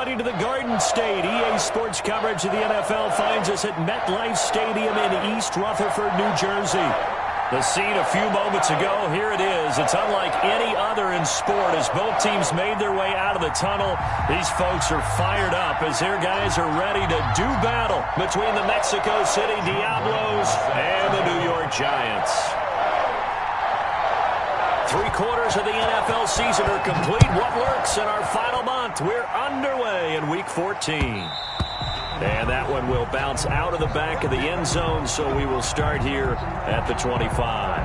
everybody to the Garden State. EA Sports coverage of the NFL finds us at MetLife Stadium in East Rutherford, New Jersey. The scene a few moments ago, here it is. It's unlike any other in sport as both teams made their way out of the tunnel. These folks are fired up as their guys are ready to do battle between the Mexico City Diablos and the New York Giants. 3/4 of the NFL season are complete. What lurks in our final month? We're underway in Week 14. And that one will bounce out of the back of the end zone, so we will start here at the 25.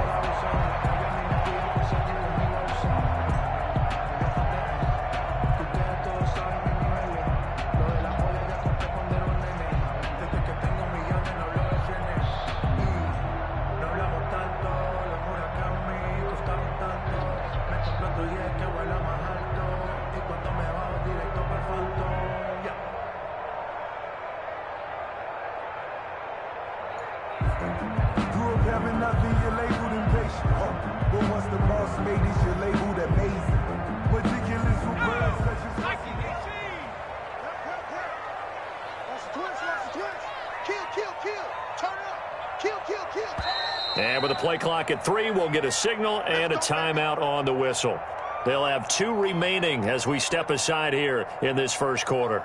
And with the play clock at 3, we'll get a signal and a timeout on the whistle. They'll have 2 remaining as we step aside here in this first quarter.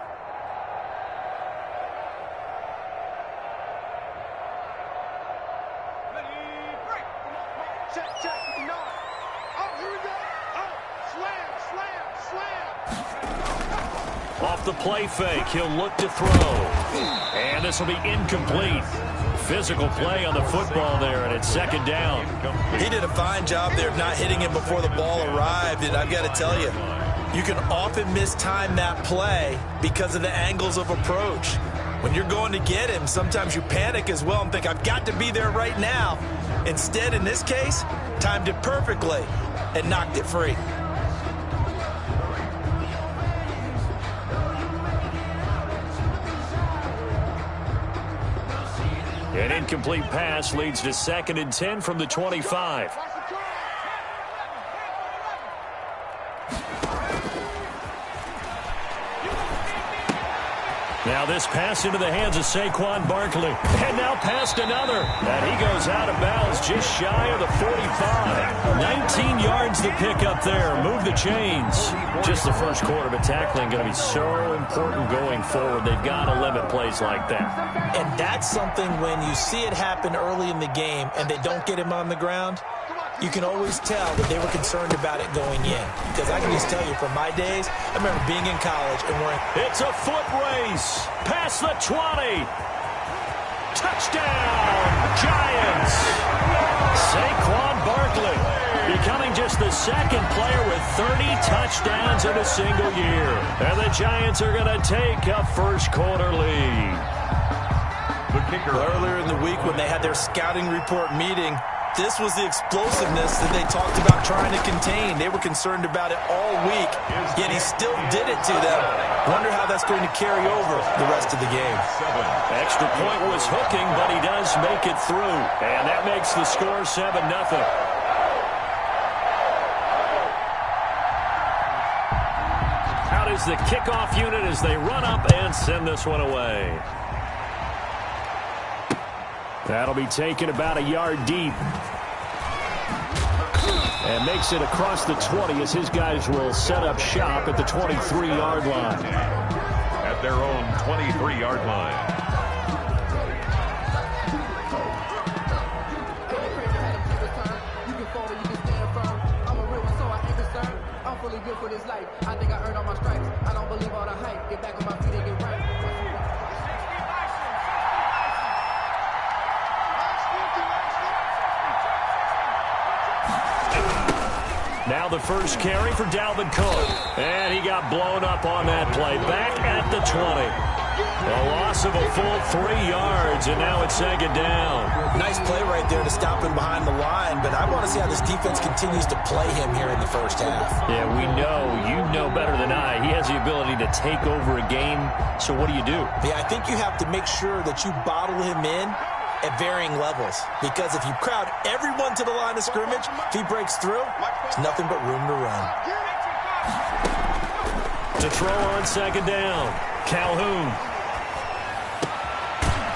Off the play fake, he'll look to throw. And this will be incomplete. Physical play on the football there, and it's second down. He did a fine job there of not hitting him before the ball arrived, and I've got to tell you, you can often mistime that play because of the angles of approach. When you're going to get him, sometimes you panic as well and think, I've got to be there right now. Instead, in this case, timed it perfectly and knocked it free. An incomplete pass leads to 2nd and 10 from the 25. Now this pass into the hands of Saquon Barkley. And now past another. And he goes out of bounds just shy of the 45. 19 yards to pick up there. Move the chains. Just the first quarter, but tackling going to be so important going forward. They've got to limit plays like that. And that's something when you see it happen early in the game and they don't get him on the ground, you can always tell that they were concerned about it going in. Because I can just tell you from my days, I remember being in college and wearing... It's a foot race. Past the 20. Touchdown, Giants. Saquon Barkley becoming just the 2nd player with 30 touchdowns in a single year. And the Giants are going to take a first quarter lead. The kicker. Earlier in the week when they had their scouting report meeting, this was the explosiveness that they talked about trying to contain. They were concerned about it all week, yet he still did it to them. Wonder how that's going to carry over the rest of the game. Extra point was hooking, but he does make it through. And that makes the score 7-0. Out is the kickoff unit as they run up and send this one away. That'll be taken about a yard deep. And makes it across the 20 as his guys will set up shop at the 23-yard line. At their own 23-yard line. I'm fully built for this life. I think I earned all my stripes. I don't believe all the hype. Get back on my feet and get right. Now the first carry for Dalvin Cook. And he got blown up on that play. Back at the 20. A loss of a full 3 yards, and now it's second down. Nice play right there to stop him behind the line, but I want to see how this defense continues to play him here in the first half. Yeah, we know. You know better than I. He has the ability to take over a game, so what do you do? Yeah, I think you have to make sure that you bottle him in at varying levels, because if you crowd everyone to the line of scrimmage, if he breaks through, there's nothing but room to run. To throw on second down, Calhoun.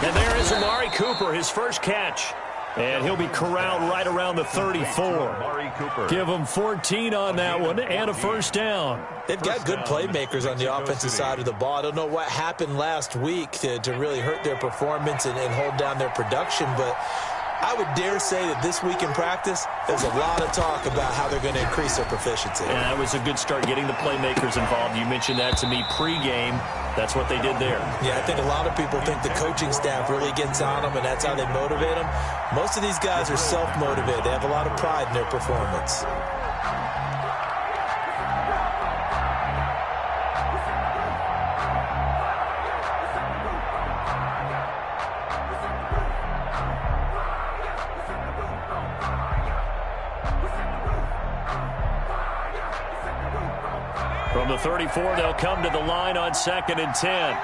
And there is Amari Cooper, his first catch. And he'll be corralled right around the 34. Give him 14 on that one and a first down. They've got good playmakers on the offensive side of the ball. I don't know what happened last week to really hurt their performance and hold down their production, but I would dare say that this week in practice, there's a lot of talk about how they're going to increase their proficiency. And that was a good start, getting the playmakers involved. You mentioned that to me pregame. That's what they did there. Yeah, I think a lot of people think the coaching staff really gets on them, and that's how they motivate them. Most of these guys are self-motivated. They have a lot of pride in their performance. From the 34, they'll come to the line on 2nd and 10.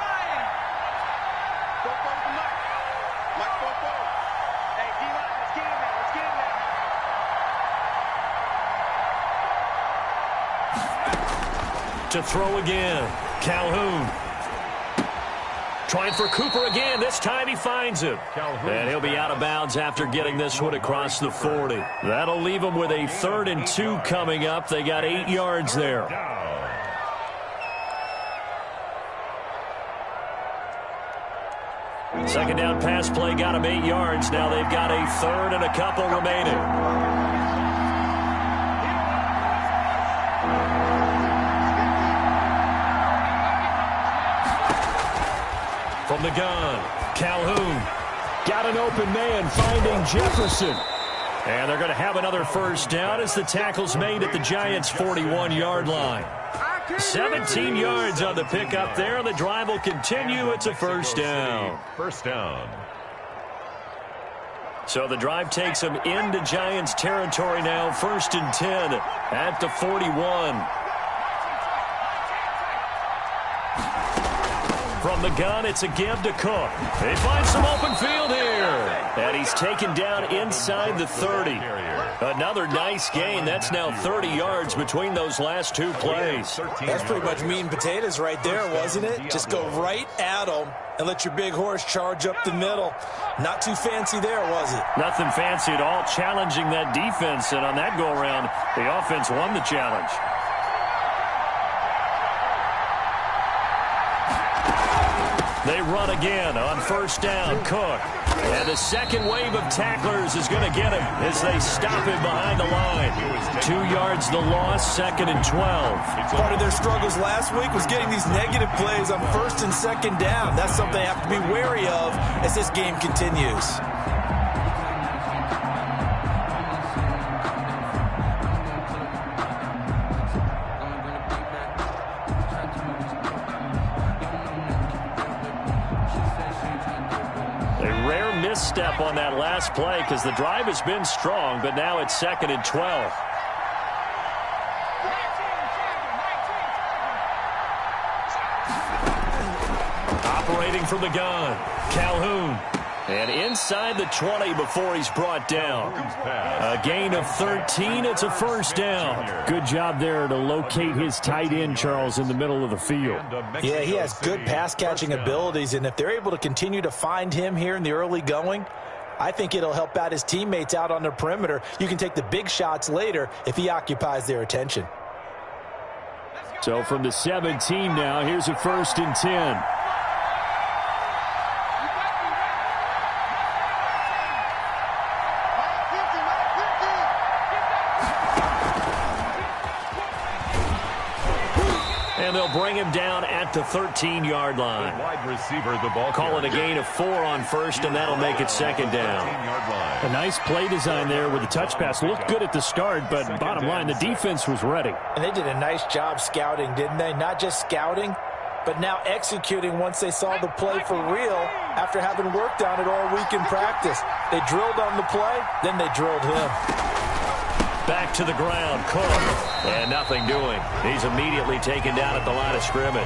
To throw again, Calhoun. Trying for Cooper again. This time he finds him. And he'll be out of bounds after getting this one across the 40. That'll leave him with a 3rd and 2 coming up. They got 8 yards there. Second down pass play got him 8 yards. Now they've got a 3rd and a couple remaining. From the gun, Calhoun. Got an open man, finding Jefferson. And they're going to have another first down as the tackle's made at the Giants' 41-yard line. 17 yards on the pickup there. The drive will continue. It's a first down. First down. So the drive takes them into Giants territory now. 1st and 10 at the 41. From the gun, it's a give to Cook. They find some open field here. And he's taken down inside the 30. Another nice gain. That's now 30 yards between those last 2 plays. That's pretty much meat and potatoes right there, wasn't it? Just go right at them and let your big horse charge up the middle. Not too fancy there, was it? Nothing fancy at all. Challenging that defense. And on that go-around, the offense won the challenge. They run again on first down. Cook. And the second wave of tacklers is going to get him as they stop him behind the line. 2 yards the loss, 2nd and 12. Part of their struggles last week was getting these negative plays on 1st and 2nd down. That's something they have to be wary of as this game continues. Step on that last play because the drive has been strong, but now it's 2nd and 12. Operating from the gun, Calhoun. And inside the 20 before he's brought down. A gain of 13. It's a first down. Good job there to locate his tight end, Charles, in the middle of the field. Yeah, he has good pass-catching abilities, and if they're able to continue to find him here in the early going, I think it'll help out his teammates out on the perimeter. You can take the big shots later if he occupies their attention. So from the 17 now, here's a 1st and 10. And they'll bring him down at the 13-yard line. Wide receiver, the ball. Call it a gain of 4 on first, and that'll make it 2nd down. A nice play design there with the touch pass. Looked good at the start, but bottom line, the defense was ready. And they did a nice job scouting, didn't they? Not just scouting, but now executing once they saw the play for real after having worked on it all week in practice. They drilled on the play, then they drilled him. Back to the ground, Cook. And nothing doing. He's immediately taken down at the line of scrimmage.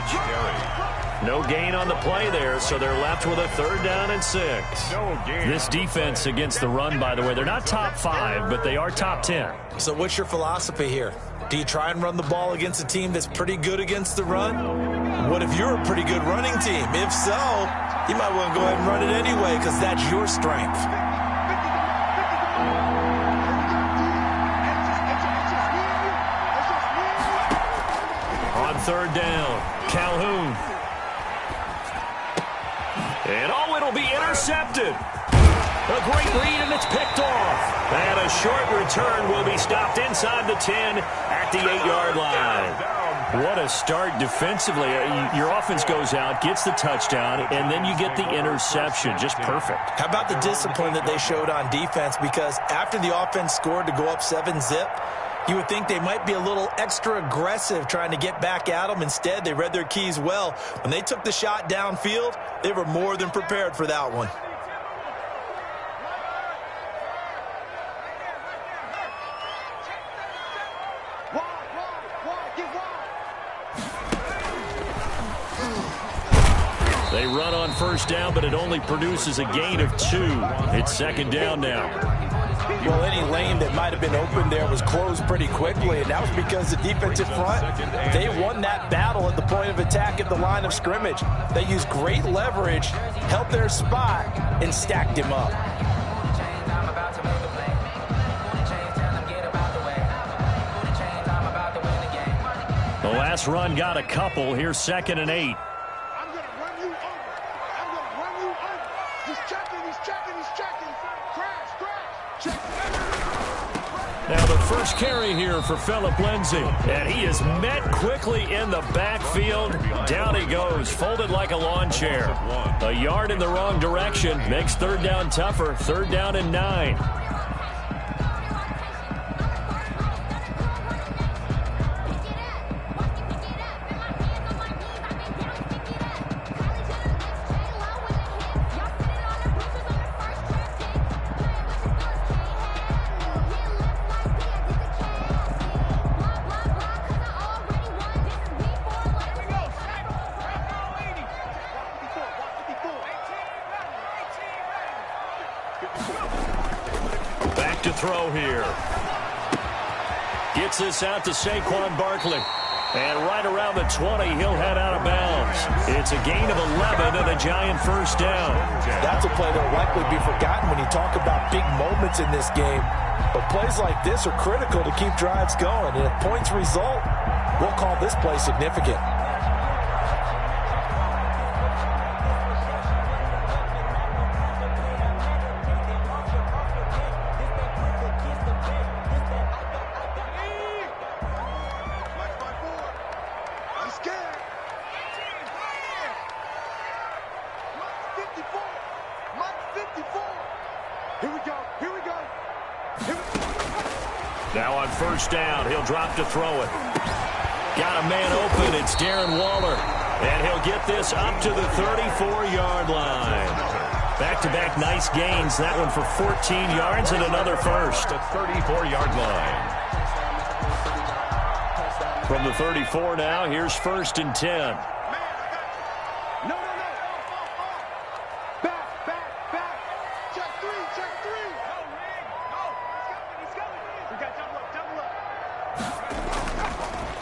No gain on the play there, so they're left with a 3rd down and 6. This defense against the run, by the way, they're not top 5, but they are top 10. So what's your philosophy here? Do you try and run the ball against a team that's pretty good against the run? What if you're a pretty good running team? If so, you might want to go ahead and run it anyway because that's your strength. On third down, Calhoun. And oh, it'll be intercepted. A great read, and it's picked off. And a short return will be stopped inside the 10 at the 8-yard line. What a start defensively. Your offense goes out, gets the touchdown, and then you get the interception. Just perfect. How about the discipline that they showed on defense? Because after the offense scored to go up 7-zip, you would think they might be a little extra aggressive trying to get back at them. Instead, they read their keys well. When they took the shot downfield, they were more than prepared for that one. They run on first down, but it only produces a gain of 2. It's second down now. Well, any lane that might have been open there was closed pretty quickly, and that was because the defensive front, they won that battle at the point of attack at the line of scrimmage. They used great leverage, held their spot, and stacked him up. The last run got a couple. Here's 2nd and 8. Now the first carry here for Phillip Lindsay. And he is met quickly in the backfield. Down he goes, folded like a lawn chair. A yard in the wrong direction makes third down tougher. Third down and 9. Back to throw here. Gets this out to Saquon Barkley. And right around the 20, he'll head out of bounds. It's a gain of 11 and a giant first down. That's a play that will likely be forgotten when you talk about big moments in this game. But plays like this are critical to keep drives going. And if points result, we'll call this play significant. Now on first down, he'll drop to throw it. Got a man open. It's Darren Waller. And he'll get this up to the 34-yard line. Back-to-back nice gains. That one for 14 yards and another first. The 34-yard line. From the 34 now, here's 1st and 10.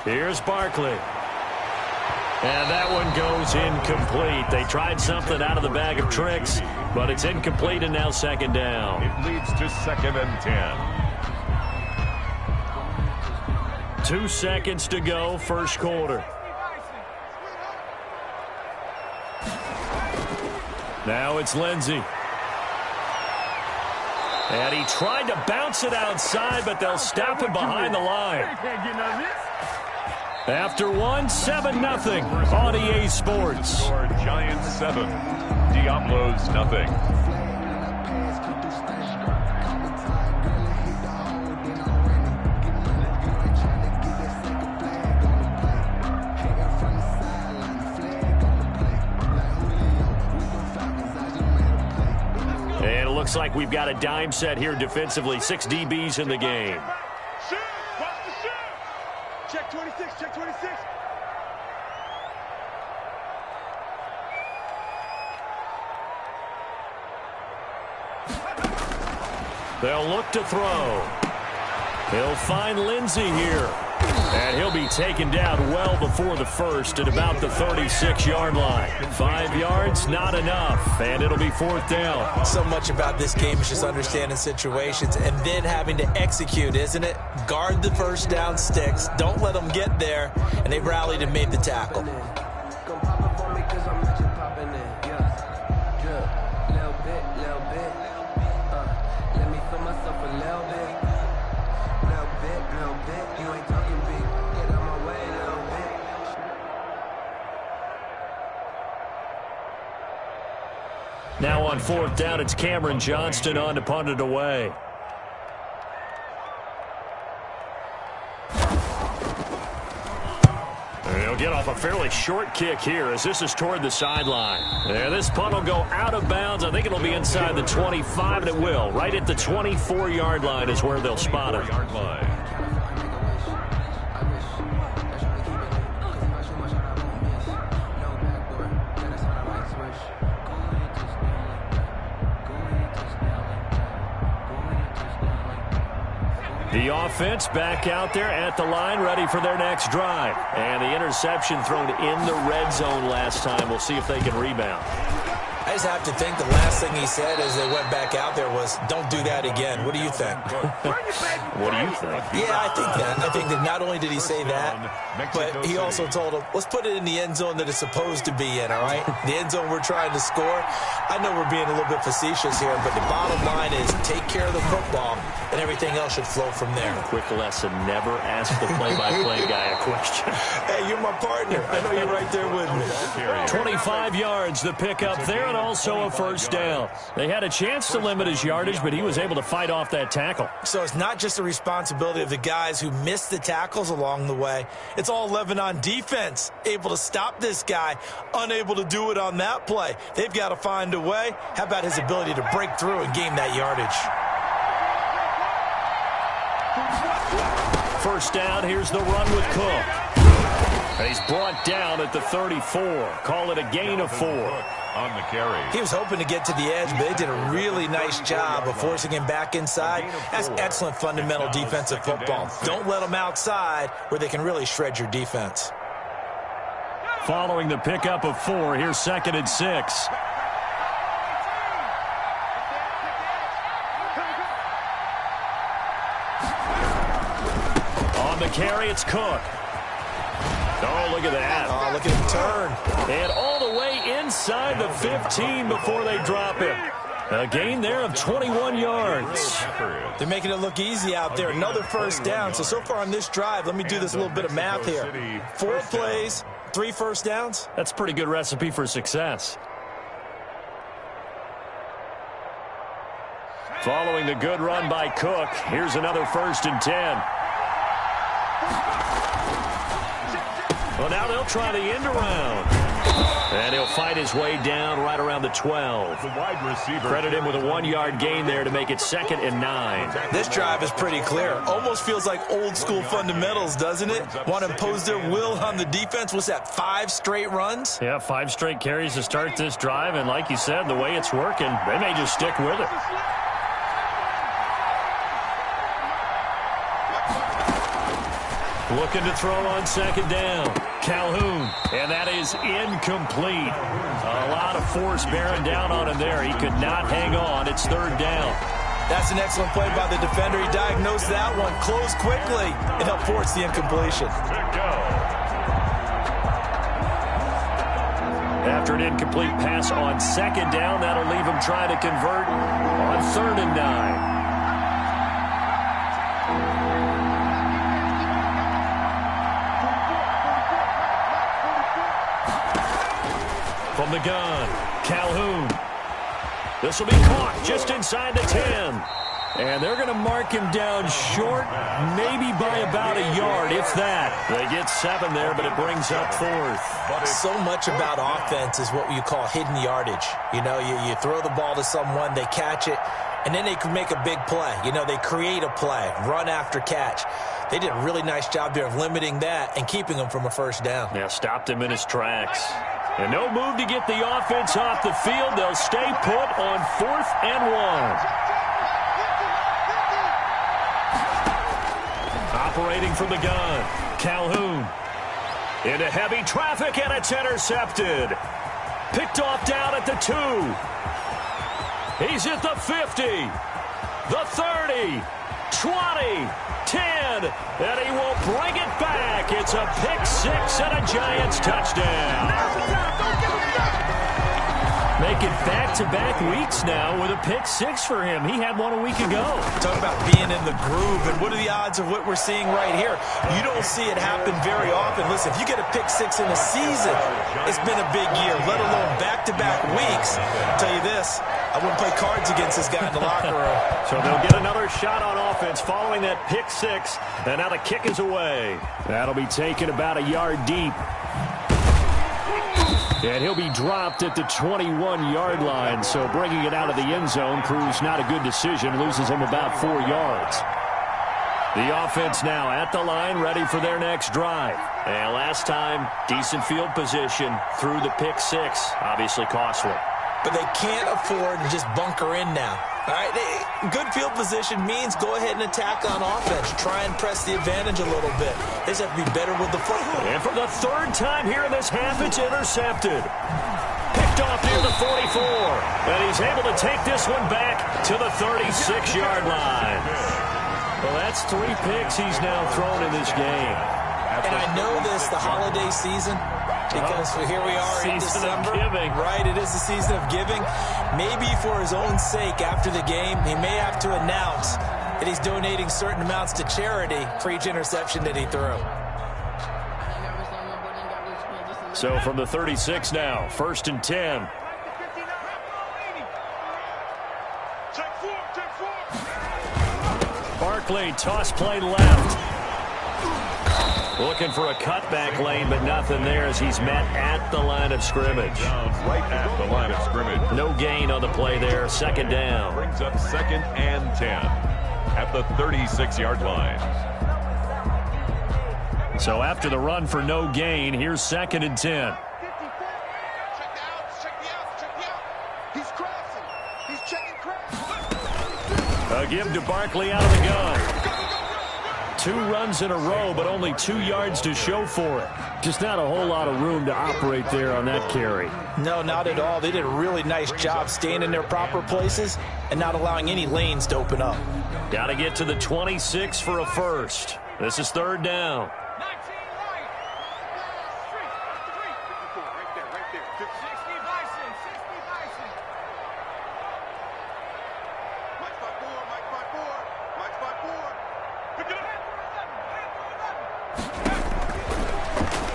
Here's Barkley. And that one goes incomplete. They tried something out of the bag of tricks, but it's incomplete and now second down. It leads to 2nd and 10. 2 seconds to go, first quarter. Now it's Lindsay. And he tried to bounce it outside, but they'll stop him behind the line. After one, 7-0 on EA Sports. Giants 7, Diablos nothing. And it looks like we've got a dime set here defensively. 6 DBs in the game. Check 26, check 26. They'll look to throw. He'll find Lindsay here. And he'll be taken down well before the first at about the 36-yard line. 5 yards, not enough, and it'll be 4th down. So much about this game is just understanding situations and then having to execute, isn't it? Guard the first down sticks. Don't let them get there, and they rallied and made the tackle. Now on 4th down, it's Cameron Johnston on to punt it away. He'll get off a fairly short kick here as this is toward the sideline. And this punt will go out of bounds. I think it'll be inside the 25, and it will. Right at the 24-yard line is where they'll spot it. The offense back out there at the line, ready for their next drive. And the interception thrown in the red zone last time. We'll see if they can rebound. I just have to think the last thing he said as they went back out there was, don't do that again. What do you think? What do you think? Yeah, I think that. I think that not only did he say that, but he also told him, let's put it in the end zone that it's supposed to be in, all right? The end zone we're trying to score. I know we're being a little bit facetious here, but the bottom line is take care of the football, and everything else should flow from there. Quick lesson, never ask the play-by-play guy a question. Hey, you're my partner. I know you're right there with me. 25 yards, the pickup there, and also a first down. They had a chance to limit his yardage, but he was able to fight off that tackle. So it's not just the responsibility of the guys who missed the tackles along the way. It's all 11 on defense, able to stop this guy, unable to do it on that play. They've got to find a way. How about his ability to break through and gain that yardage? First down, here's the run with Cook. He's brought down at the 34. Call it a gain of 4. On the carry. He was hoping to get to the edge, but they did a really nice job of forcing him back inside. That's excellent fundamental defensive football. Don't let them outside where they can really shred your defense. Following the pickup of 4, here's 2nd and 6. On the carry, it's Cook. Oh, look at that. Oh, look at him turn. And all the way inside the 15 before they drop him. A gain there of 21 yards. They're making it look easy out there. Another first down. So far on this drive, let me do this little bit of math here. 4 plays, 3 first downs. That's a pretty good recipe for success. Following the good run by Cook, here's another 1st and 10. Well, now they'll try the end around. And he'll fight his way down right around the 12. The wide receiver. Credit him with a 1-yard gain there to make it 2nd and 9. This drive is pretty clear. Almost feels like old school fundamentals, doesn't it? Want to impose their will on the defense. What's that, 5 straight runs? Yeah, 5 straight carries to start this drive. And like you said, the way it's working, they may just stick with it. Looking to throw on 2nd down. Calhoun, and that is incomplete. A lot of force bearing down on him there. He could not hang on. It's 3rd down. That's an excellent play by the defender. He diagnosed that one, closed quickly, and helped force the incompletion. After an incomplete pass on 2nd down, that'll leave him trying to convert on 3rd and 9. From the gun, Calhoun. This will be caught just inside the 10. And they're going to mark him down short, maybe by about a yard, if that. They get 7 there, but it brings up 4th. So much about offense is what you call hidden yardage. You know, you throw the ball to someone, they catch it, and then they can make a big play. You know, they create a play, run after catch. They did a really nice job there of limiting that and keeping him from a first down. Yeah, stopped him in his tracks. And no move to get the offense off the field. They'll stay put on 4th and 1. operating from the gun. Calhoun into heavy traffic, and it's intercepted. Picked off down at the 2. He's at the 50, the 30, 20, 10, and he will bring it back. It's a pick 6 and a Giants touchdown. Make it back-to-back weeks now with a pick 6 for him. He had one a week ago. Talk about being in the groove, and what are the odds of what we're seeing right here? You don't see it happen very often. Listen, if you get a pick 6 in a season, it's been a big year, let alone back-to-back weeks. I'll tell you this, I wouldn't play cards against this guy in the locker room. So they'll get another shot on offense following that pick 6, and now the kick is away. That'll be taken about a yard deep. And he'll be dropped at the 21-yard line, so bringing it out of the end zone proves not a good decision, loses him about 4 yards. The offense now at the line, ready for their next drive. And last time, decent field position through the pick 6, obviously costly. But they can't afford to just bunker in now. All right, good field position means go ahead and attack on offense. Try and press the advantage a little bit. They just have to be better with the football. And for the 3rd time here in this half, it's intercepted. Picked off near the 44. And he's able to take this one back to the 36-yard line. Well, that's 3 picks he's now thrown in this game. And I know this, the holiday season, because here we are in December. Right, it is the season of giving. Maybe for his own sake after the game, he may have to announce that he's donating certain amounts to charity for each interception that he threw. So from the 36 now, 1st and 10. Barkley, toss play left. Looking for a cutback lane, but nothing there as he's met at the line of scrimmage. Right at the line of scrimmage. No gain on the play there. 2nd down. Brings up 2nd and 10 at the 36-yard line. So after the run for no gain, here's 2nd and 10. He's crossing. He's checking cross. A give to Barkley out of the gun. 2 runs in a row, but only 2 yards to show for it. Just not a whole lot of room to operate there on that carry. No, not at all. They did a really nice job staying in their proper places and not allowing any lanes to open up. Got to get to the 26 for a first. This is 3rd down.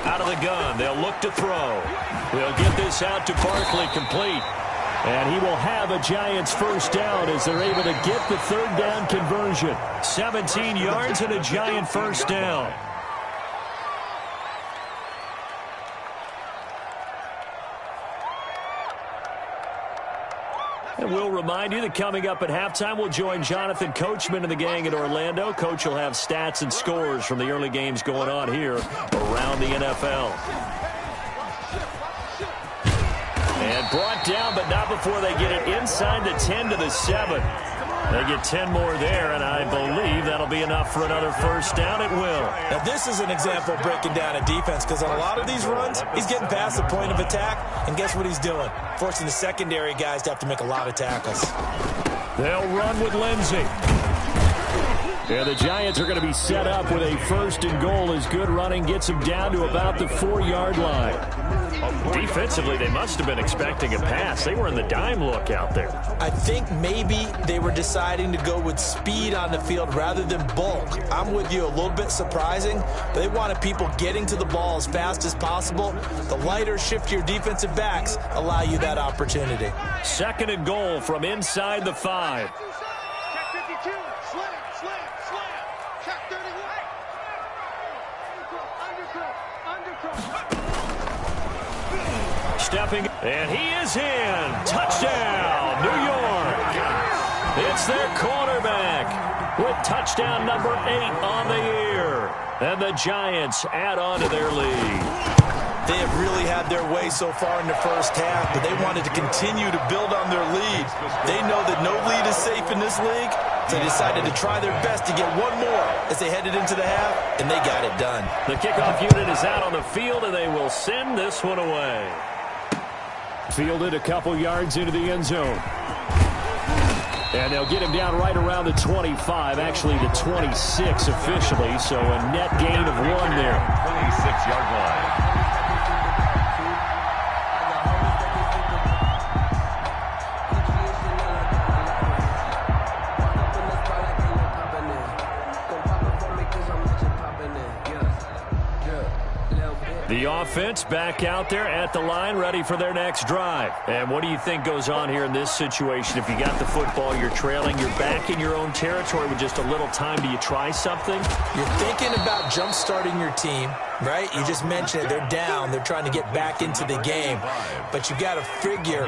Out of the gun, they'll look to throw. They'll get this out to Barkley, complete. And he will have a Giants first down as they're able to get the 3rd down conversion. 17 yards and a Giant first down. And we'll remind you that coming up at halftime, we'll join Jonathan Coachman and the gang in Orlando. Coach will have stats and scores from the early games going on here around the NFL. And brought down, but not before they get it inside the 10 to the 7. They get 10 more there, and I believe that'll be enough for another first down. It will. Now, this is an example of breaking down a defense, because on a lot of these runs, he's getting past the point of attack, and guess what he's doing? Forcing the secondary guys to have to make a lot of tackles. They'll run with Lindsey. Yeah, the Giants are going to be set up with a 1st and goal as good running gets them down to about the 4-yard line. Defensively, they must have been expecting a pass. They were in the dime look out there. I think maybe they were deciding to go with speed on the field rather than bulk. I'm with you, a little bit surprising, but they wanted people getting to the ball as fast as possible. The lighter, shiftier defensive backs allow you that opportunity. 2nd and goal from inside the 5. Check 52. Slam. Check 31. Undercross. Stepping, and he is in. Touchdown, New York. It's their quarterback with touchdown number 8 on the year. And the Giants add on to their lead. They have really had their way so far in the first half, but they wanted to continue to build on their lead. They know that no lead is safe in this league, so they decided to try their best to get one more as they headed into the half, and they got it done. The kickoff unit is out on the field, and they will send this one away. Fielded a couple yards into the end zone. And they'll get him down right around the 25, actually the 26 officially, so a net gain of 1 there. 26-yard line. The offense back out there at the line, ready for their next drive. And what do you think goes on here in this situation? If you got the football, you're trailing, you're back in your own territory with just a little time. Do you try something? You're thinking about jump-starting your team, right? You just mentioned it. They're down. They're trying to get back into the game. But you got to figure,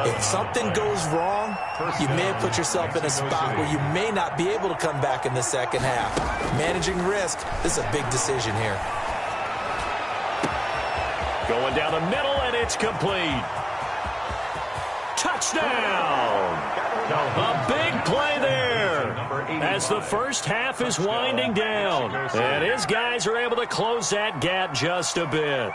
if something goes wrong, you may have put yourself in a spot where you may not be able to come back in the second half. Managing risk, this is a big decision here. Going down the middle, and it's complete. Touchdown! A big play there as the first half is winding down. And his guys are able to close that gap just a bit.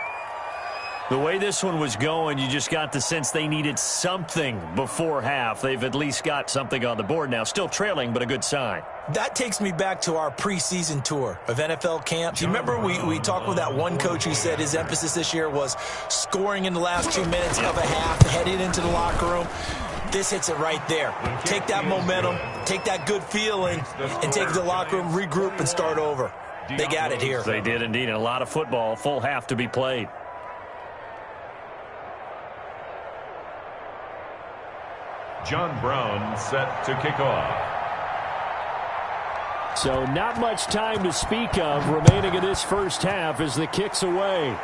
The way this one was going, you just got the sense they needed something before half. They've at least got something on the board now. Still trailing, but a good sign. That takes me back to our preseason tour of NFL camps. You remember we talked with that one coach who said his emphasis this year was scoring in the last 2 minutes of a half, heading into the locker room. This hits it right there. Take that momentum, take that good feeling, and take it to the locker room, regroup, and start over. They got it here. They did indeed. A lot of football, full half to be played. John Brown set to kick off. So not much time to speak of remaining in this first half as the kick's away.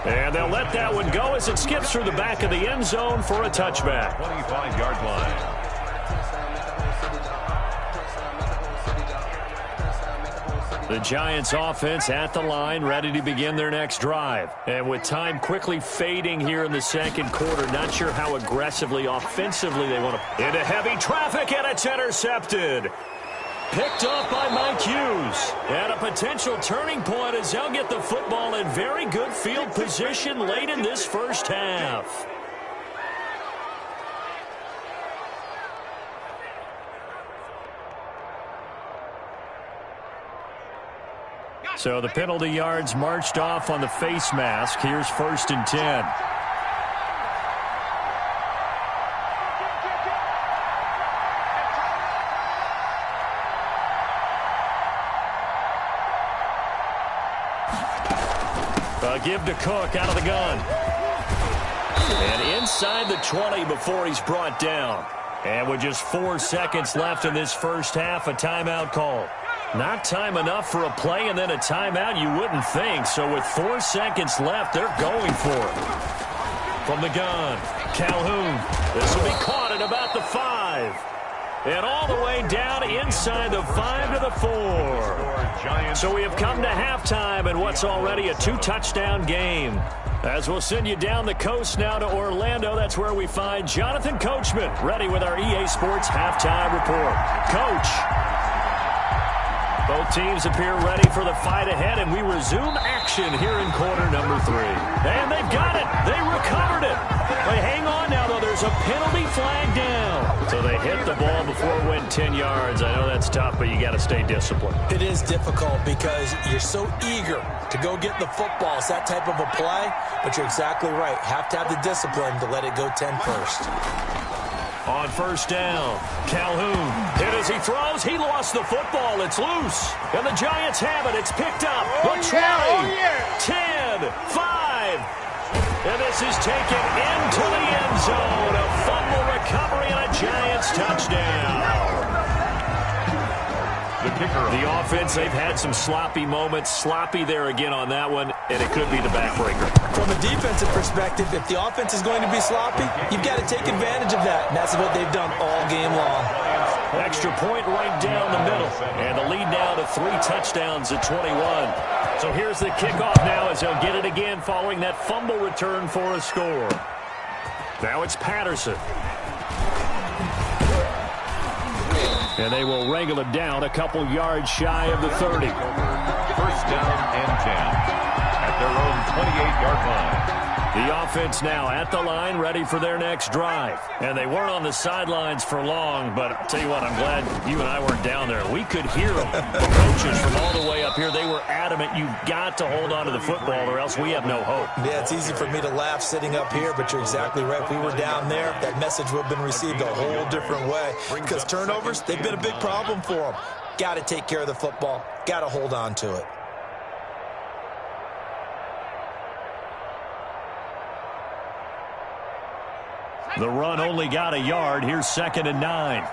And they'll let that one go as it skips through the back of the end zone for a touchback. 25-yard line. The Giants offense at the line, ready to begin their next drive. And with time quickly fading here in the second quarter, not sure how aggressively, offensively they want to. Into heavy traffic, and it's intercepted. Picked off by Mike Hughes. And a potential turning point as they'll get the football in very good field position late in this first half. So the penalty yards marched off on the face mask. Here's 1st and 10. A give to Cook out of the gun. And inside the 20 before he's brought down. And with just 4 seconds left in this first half, a timeout call. Not time enough for a play and then a timeout, you wouldn't think. So with 4 seconds left, they're going for it. From the gun, Calhoun. This will be caught at about the 5. And all the way down inside the 5 to the 4. So we have come to halftime in what's already a 2-touchdown game. As we'll send you down the coast now to Orlando, that's where we find Jonathan Coachman, ready with our EA Sports Halftime Report. Coach. Both teams appear ready for the fight ahead, and we resume action here in quarter number 3. And they've got it. They recovered it. But hang on now, though. There's a penalty flag down. So they hit the ball before it went 10 yards. I know that's tough, but you got to stay disciplined. It is difficult because you're so eager to go get the football. It's that type of a play, but you're exactly right. Have to have the discipline to let it go 10 first. On 1st down, Calhoun hit as he throws. He lost the football. It's loose. And the Giants have it. It's picked up. The 20, 10, 5. And this is taken into the end zone. A fumble recovery and a Giants touchdown. The kicker. The offense, they've had some sloppy moments. Sloppy there again on that one, and it could be the backbreaker. From a defensive perspective, if the offense is going to be sloppy, you've got to take advantage of that. And that's what they've done all game long. Extra point right down the middle. And the lead now to 3 touchdowns at 21. So here's the kickoff now as they'll get it again following that fumble return for a score. Now it's Patterson. And they will wrangle it down a couple yards shy of the 30. First down and 10 at their own 28-yard line. The offense now at the line, ready for their next drive. And they weren't on the sidelines for long, but I'll tell you what, I'm glad you and I weren't down there. We could hear them. The coaches from all the way up here, they were adamant, you've got to hold on to the football or else we have no hope. Yeah, it's easy for me to laugh sitting up here, but you're exactly right. If we were down there, that message would have been received a whole different way. Because turnovers, they've been a big problem for them. Got to take care of the football. Got to hold on to it. The run only got a yard. Here's 2nd and 9.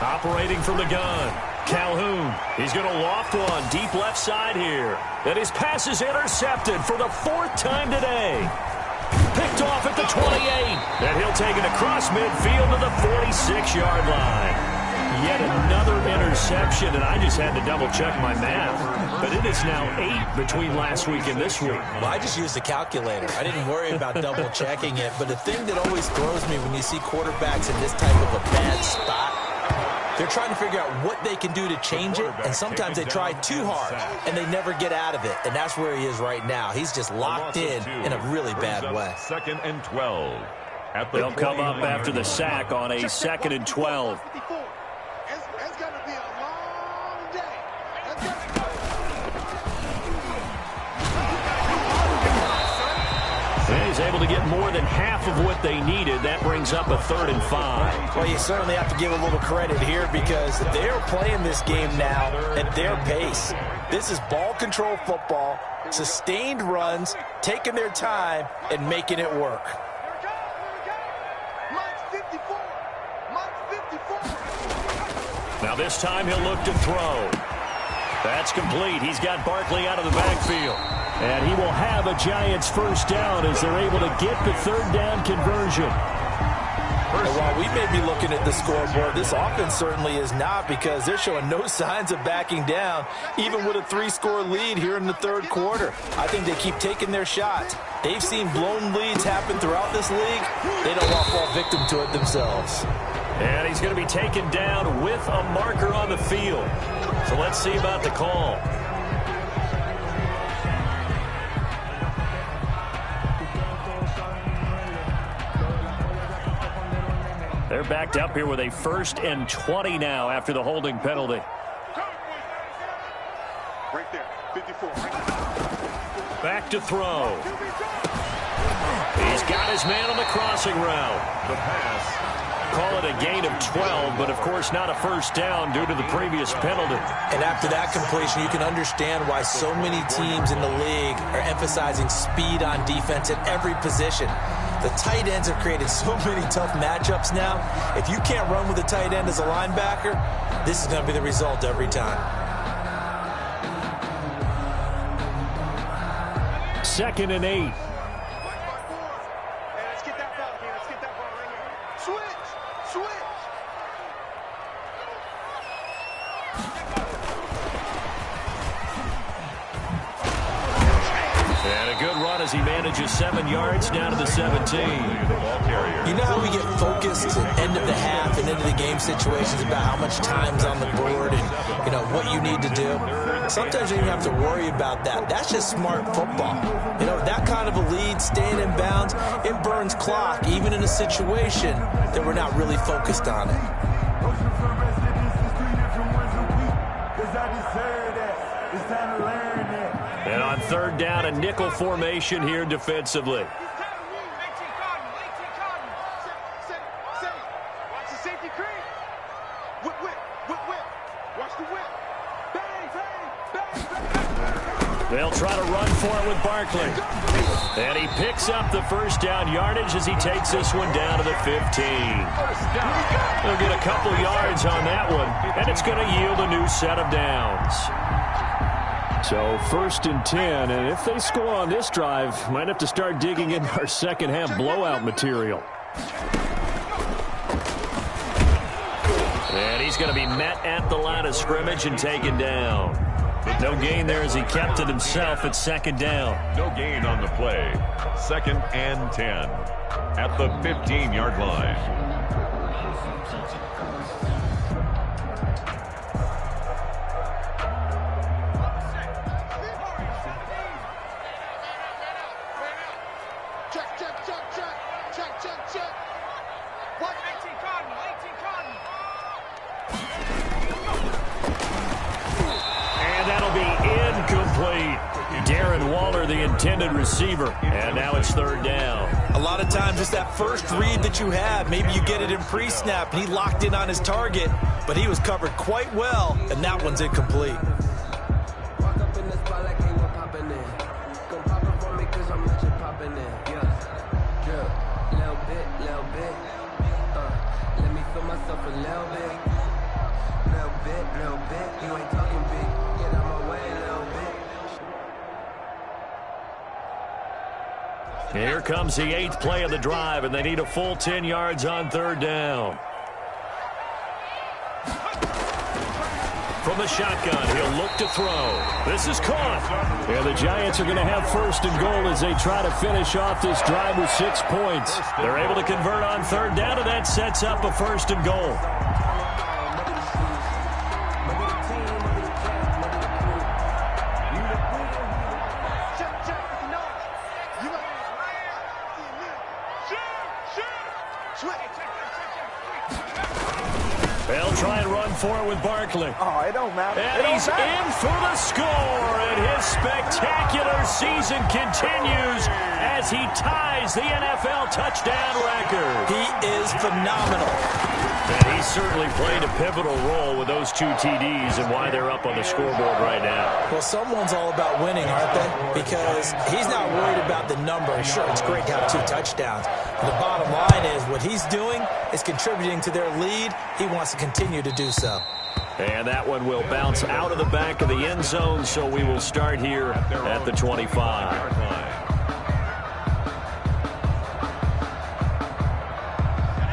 Operating from the gun. Calhoun. He's going to loft one deep left side here. And his pass is intercepted for the 4th time today. Picked off at the 28. And he'll take it across midfield to the 46-yard line. Yet another interception, and I just had to double-check my math. But it is now 8 between last week and this week. Well, I just used a calculator. I didn't worry about double-checking it. But the thing that always throws me when you see quarterbacks in this type of a bad spot, they're trying to figure out what they can do to change it, and sometimes they try too hard, and they never get out of it. And that's where he is right now. He's just locked in a really bad way. 2nd and 12. They'll come up after the sack on a 2nd and 12. He's able to get more than half of what they needed. That brings up a 3rd and 5. Well, you certainly have to give a little credit here because they're playing this game now at their pace. This is ball control football, sustained runs, taking their time, and making it work. Now this time he'll look to throw. That's complete. He's got Barkley out of the backfield. And he will have a Giants first down as they're able to get the 3rd down conversion. And while we may be looking at the scoreboard, this offense certainly is not because they're showing no signs of backing down, even with a 3-score lead here in the 3rd quarter. I think they keep taking their shots. They've seen blown leads happen throughout this league. They don't want to fall victim to it themselves. And he's going to be taken down with a marker on the field. So let's see about the call. They're backed up here with a 1st and 20 now after the holding penalty. Right there, 54. Back to throw. He's got his man on the crossing route. The pass. Call it a gain of 12, but of course not a first down due to the previous penalty. And after that completion, you can understand why so many teams in the league are emphasizing speed on defense at every position. The tight ends have created so many tough matchups now. If you can't run with a tight end as a linebacker, this is going to be the result every time. 2nd and 8. Let's get that ball here. Let's get that ball right here. Switch. And a good run as he manages 7 yards down to the 17. You know how we get focused at end of the half and into the game situations about how much time's on the board and, you know, what you need to do? Sometimes you don't have to worry about that. That's just smart football. You know, that kind of a lead, staying in bounds, it burns clock, even in a situation that we're not really focused on it. And on 3rd down, a nickel formation here defensively. Watch the safety cream. Whip. Watch the whip. Bang. They'll try to run for it with Barkley. And he picks up the first down yardage as he takes this one down to the 15. They'll get a couple yards on that one, and it's going to yield a new set of downs. So 1st and 10, and if they score on this drive, might have to start digging in our second half blowout material. And he's going to be met at the line of scrimmage and taken down. No gain there as he kept it himself at second down. No gain on the play. 2nd and 10 at the 15-yard line. Intended receiver, and now it's 3rd down. A lot of times it's that first read that you have. Maybe you get it in pre-snap, and he locked in on his target, but he was covered quite well, and that one's incomplete. Walk up in the spot like ain't no popping in. Come poppin' for me cause I'm matching popping in. Yeah, yeah, little bit. Let me feel myself a little bit. Little bit. You ain't talking big. Get out my way a little bit. Here comes the 8th play of the drive, and they need a full 10 yards on 3rd down. From the shotgun, he'll look to throw. This is caught. And the Giants are going to have 1st and goal as they try to finish off this drive with 6 points. They're able to convert on 3rd down, and that sets up a 1st and goal. They'll try and run for it with Barkley. Oh, it don't matter. And he's in for the score, and his spectacular season continues as he ties the NFL touchdown record. He is phenomenal. And he certainly played a pivotal role with those 2 TDs and why they're up on the scoreboard right now. Well, someone's all about winning, aren't they? Because he's not worried about the number. Sure, it's great to have 2 touchdowns. But the bottom line is what he's doing is contributing to their lead. He wants to continue to do so. And that one will bounce out of the back of the end zone, so we will start here at the 25.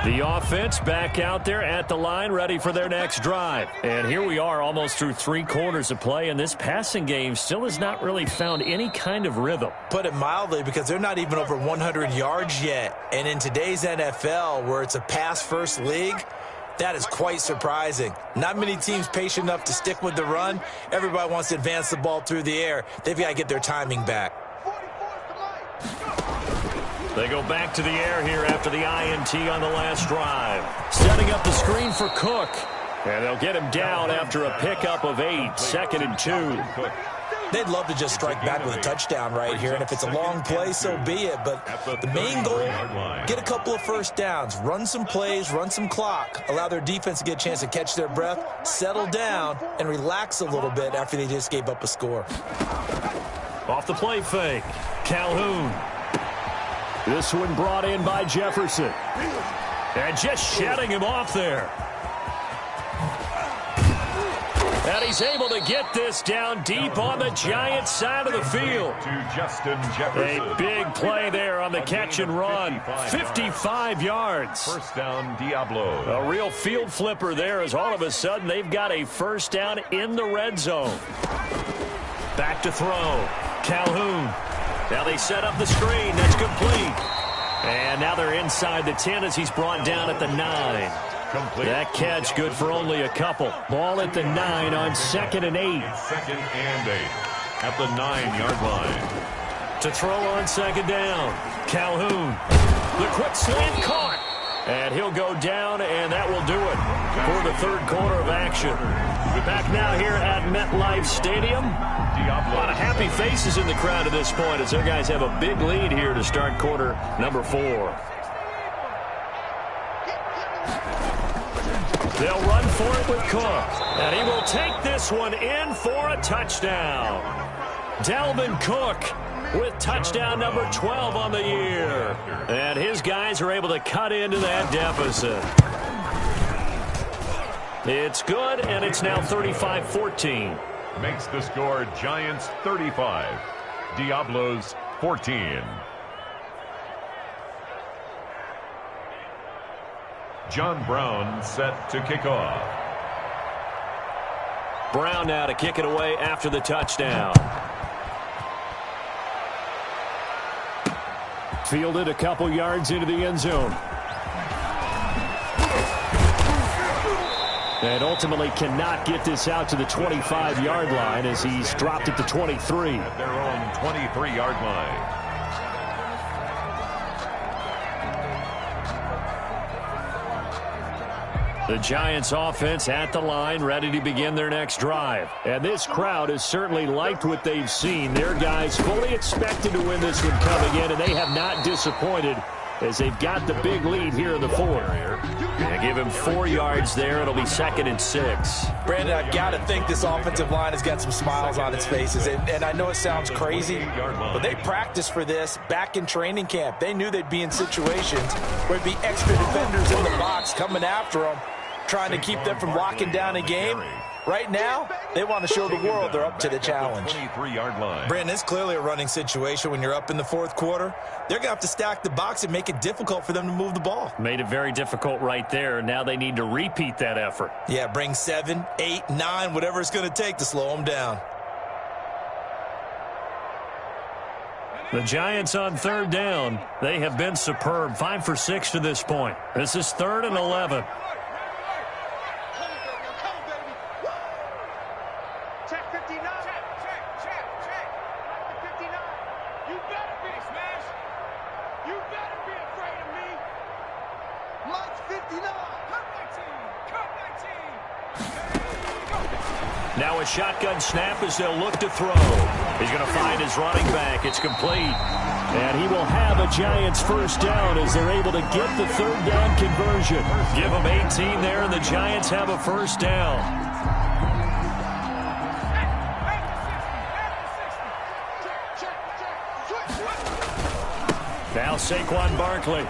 The offense back out there at the line, ready for their next drive. And here we are almost through 3 quarters of play, and this passing game still has not really found any kind of rhythm. Put it mildly, because they're not even over 100 yards yet. And in today's NFL, where it's a pass-first league, that is quite surprising. Not many teams patient enough to stick with the run. Everybody wants to advance the ball through the air. They've got to get their timing back. They go back to the air here after the INT on the last drive. Setting up the screen for Cook. And they'll get him down after a pickup of 8, 2nd and 2. They'd love to just strike back with a touchdown right here, and if it's a long play, so be it. But the main goal, get a couple of 1st downs, run some plays, run some clock, allow their defense to get a chance to catch their breath, settle down, and relax a little bit after they just gave up a score. Off the play fake, Calhoun. This one brought in by Jefferson. And just shedding him off there. And he's able to get this down deep on the Giants side of the field. To Justin Jefferson. A big play there on the catch and run. 55 yards. 1st down, Diablos. A real field flipper there as all of a sudden they've got a 1st down in the red zone. Back to throw. Calhoun. Now they set up the screen. That's complete. And now they're inside the 10 as he's brought down at the 9. Complete. That catch good for only a couple. Ball at the 9 on 2nd and 8. 2nd and 8 at the 9-yard line. To throw on 2nd down. Calhoun. The quick slant caught. And he'll go down, and that will do it for the 3rd quarter of action. We're back now here at MetLife Stadium. A lot of happy faces in the crowd at this point as their guys have a big lead here to start quarter number 4. They'll run for it with Cook. And he will take this one in for a touchdown. Dalvin Cook with touchdown number 12 on the year. And his guys are able to cut into that deficit. It's good, and it's now 35-14. Makes the score Giants 35, Diablos 14. John Brown set to kick off. Brown now to kick it away after the touchdown. Fielded a couple yards into the end zone. And ultimately cannot get this out to the 25-yard line as he's dropped at the 23. At their own 23-yard line. The Giants offense at the line, ready to begin their next drive. And this crowd has certainly liked what they've seen. Their guys fully expected to win this one coming in, and they have not disappointed as they've got the big lead here in the fourth. They give him 4 yards there. It'll be 2nd and 6. Brandon, I've got to think this offensive line has got some smiles on its faces. And I know it sounds crazy, but they practiced for this back in training camp. They knew they'd be in situations where it'd be extra defenders in the box coming after them, trying to keep them from locking down a game. Right now, they want to show the world they're up to the challenge. 23-yard line. Brandon, it's clearly a running situation when you're up in the fourth quarter. They're going to have to stack the box and make it difficult for them to move the ball. Made it very difficult right there. Now they need to repeat that effort. Yeah, bring 7, 8, 9, whatever it's going to take to slow them down. The Giants on 3rd down. They have been superb. 5 for 6 to this point. This is 3rd and 11. Now a shotgun snap as they'll look to throw. He's going to find his running back. It's complete. And he will have a Giants first down as they're able to get the 3rd down conversion. Give them 18 there, and the Giants have a first down. Now Saquon Barkley.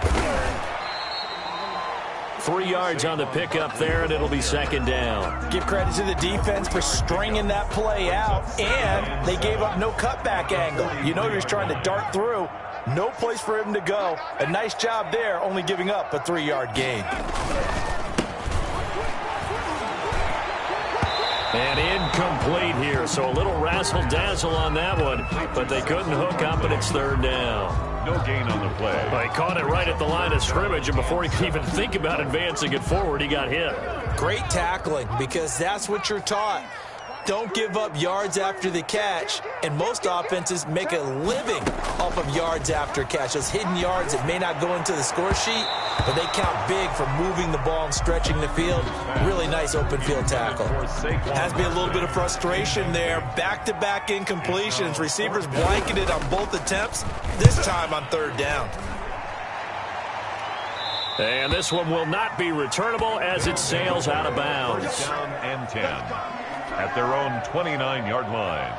3 yards on the pickup there, and it'll be 2nd down. Give credit to the defense for stringing that play out, and they gave up no cutback angle. You know he was trying to dart through. No place for him to go. A nice job there, only giving up a 3-yard gain. And incomplete here, so a little razzle-dazzle on that one, but they couldn't hook up, and it's 3rd down. No gain on the play. Well, he caught it right at the line of scrimmage, and before he could even think about advancing it forward, he got hit. Great tackling, because that's what you're taught. Don't give up yards after the catch, and most offenses make a living off of yards after catch. Those hidden yards that may not go into the score sheet, but they count big for moving the ball and stretching the field. Really nice open field tackle. Has been a little bit of frustration there. Back-to-back incompletions. Receivers blanketed on both attempts, this time on 3rd down. And this one will not be returnable as it sails out of bounds. Down and 10 at their own 29-yard line.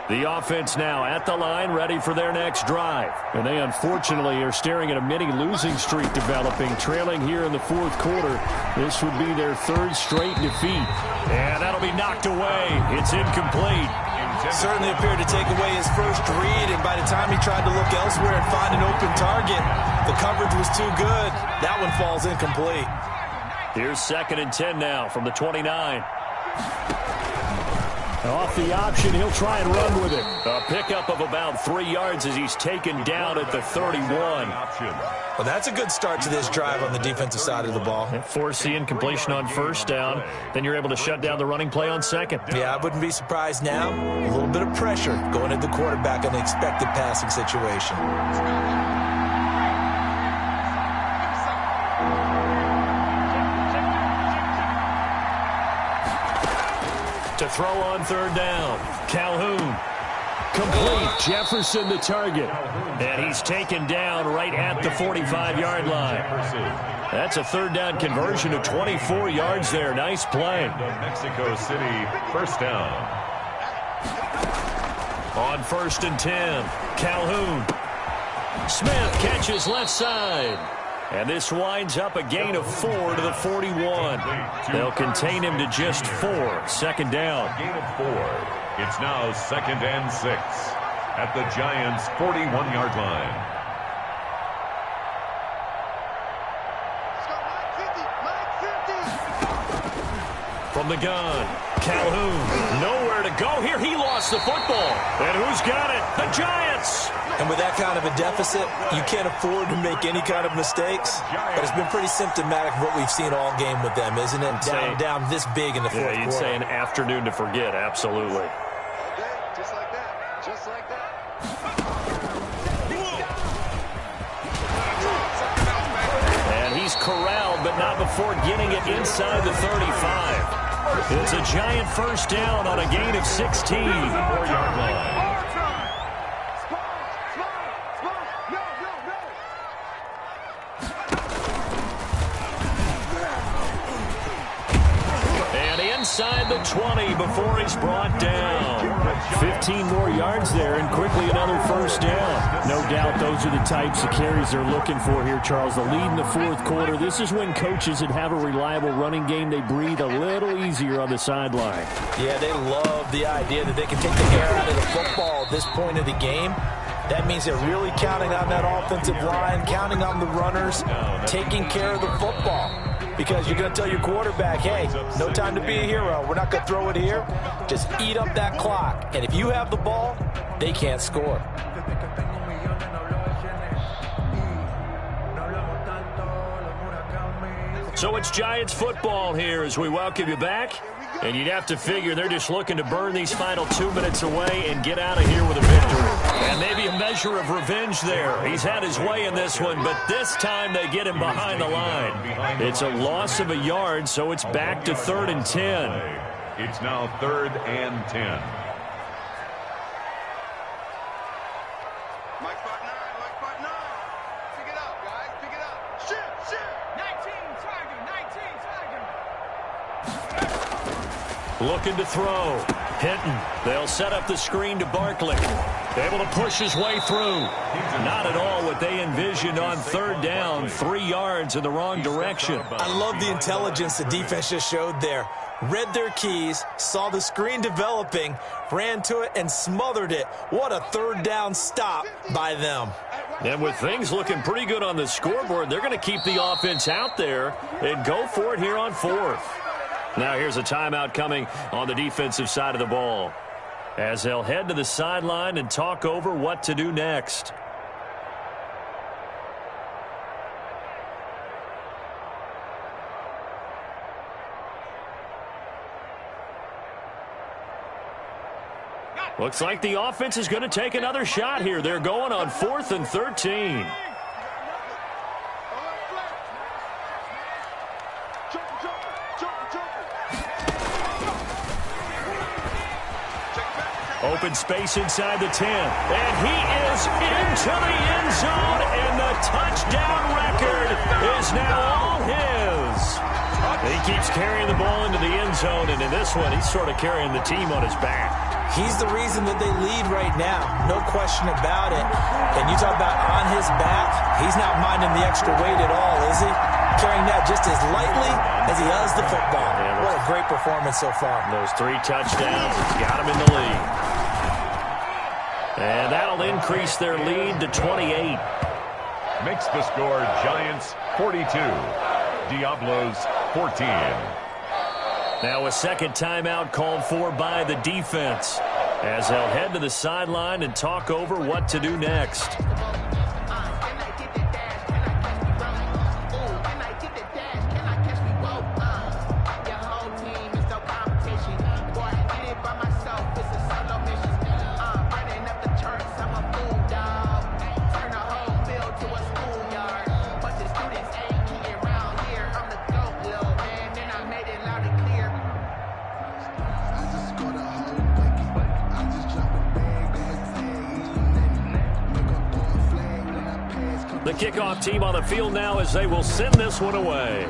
The offense now at the line, ready for their next drive. And they unfortunately are staring at a mini losing streak developing, trailing here in the 4th quarter. This would be their 3rd straight defeat. And that'll be knocked away. It's incomplete. Certainly appeared to take away his first read, and by the time he tried to look elsewhere and find an open target, the coverage was too good. That one falls incomplete. Here's 2nd and 10 now from the 29. Off the option, he'll try and run with it. A pickup of about 3 yards as he's taken down at the 31. Well, that's a good start to this drive on the defensive side of the ball. Force the incompletion on 1st down. Then you're able to shut down the running play on 2nd. Yeah, I wouldn't be surprised now. A little bit of pressure going at the quarterback in an expected passing situation. To throw on 3rd down. Calhoun. Complete. Jefferson the target. And he's taken down right at the 45-yard line. That's a 3rd down conversion of 24 yards there. Nice play. Mexico City first down. On 1st and 10. Calhoun. Smith catches left side. And this winds up a gain of 4 to the 41. They'll contain him to just 4. 2nd down. Gain of 4. It's now 2nd and 6 at the Giants' 41-yard line. From the gun, Calhoun, nowhere to go here. He lost the football. And who's got it? The Giants. And with that kind of a deficit, you can't afford to make any kind of mistakes. But it's been pretty symptomatic of what we've seen all game with them, isn't it? Down this big in the fourth quarter. You'd say an afternoon to forget, absolutely. Okay, just like that. Just like that. And he's corralled, but not before getting it inside the 35. It's a Giant first down on a gain of 16. 4-yard line. Inside the 20 before he's brought down. 15 more yards there and quickly another first down. No doubt those are the types of carries they're looking for here, Charles. The lead in the fourth quarter. This is when coaches that have a reliable running game, they breathe a little easier on the sideline. Yeah, they love the idea that they can take the air out of the football at this point of the game. That means they're really counting on that offensive line, counting on the runners, taking care of the football. Because you're going to tell your quarterback, hey, no time to be a hero. We're not going to throw it here. Just eat up that clock. And if you have the ball, they can't score. So it's Giants football here as we welcome you back. And you'd have to figure they're just looking to burn these final 2 minutes away and get out of here with a victory. And maybe a measure of revenge there. He's had his way in this one, but this time they get him behind the line. It's a loss of a yard, so it's back to 3rd and 10. It's now 3rd and 10. Mike spot 9, Mike spot 9. Pick it up, guys. Pick it up. Shoot. 19 Tiger. Looking to throw. Hinton. They'll set up the screen to Barkley. Able to push his way through. Not at all what they envisioned on 3rd down. 3 yards in the wrong direction. I love the intelligence the defense just showed there. Read their keys, saw the screen developing, ran to it, and smothered it. What a 3rd down stop by them. And with things looking pretty good on the scoreboard, they're going to keep the offense out there and go for it here on 4th. Now here's a timeout coming on the defensive side of the ball, as they'll head to the sideline and talk over what to do next. Looks like the offense is going to take another shot here. They're going on 4th and 13. Open space inside the 10. And he is into the end zone, and the touchdown record is now all his. He keeps carrying the ball into the end zone, and in this one, he's sort of carrying the team on his back. He's the reason that they lead right now. No question about it. And you talk about on his back, he's not minding the extra weight at all, is he? Carrying that just as lightly as he does the football. Yeah, what a great performance so far. Those 3 touchdowns, it's got him in the lead. And that'll increase their lead to 28. Makes the score Giants 42, Diablos 14. Now a second timeout called for by the defense, as they'll head to the sideline and talk over what to do next. The kickoff team on the field now as they will send this one away.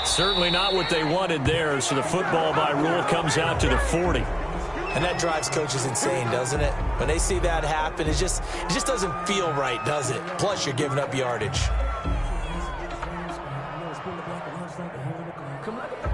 Certainly not what they wanted there, so the football by rule comes out to the 40. And that drives coaches insane, doesn't it? When they see that happen, it just doesn't feel right, does it? Plus, you're giving up yardage. Come on.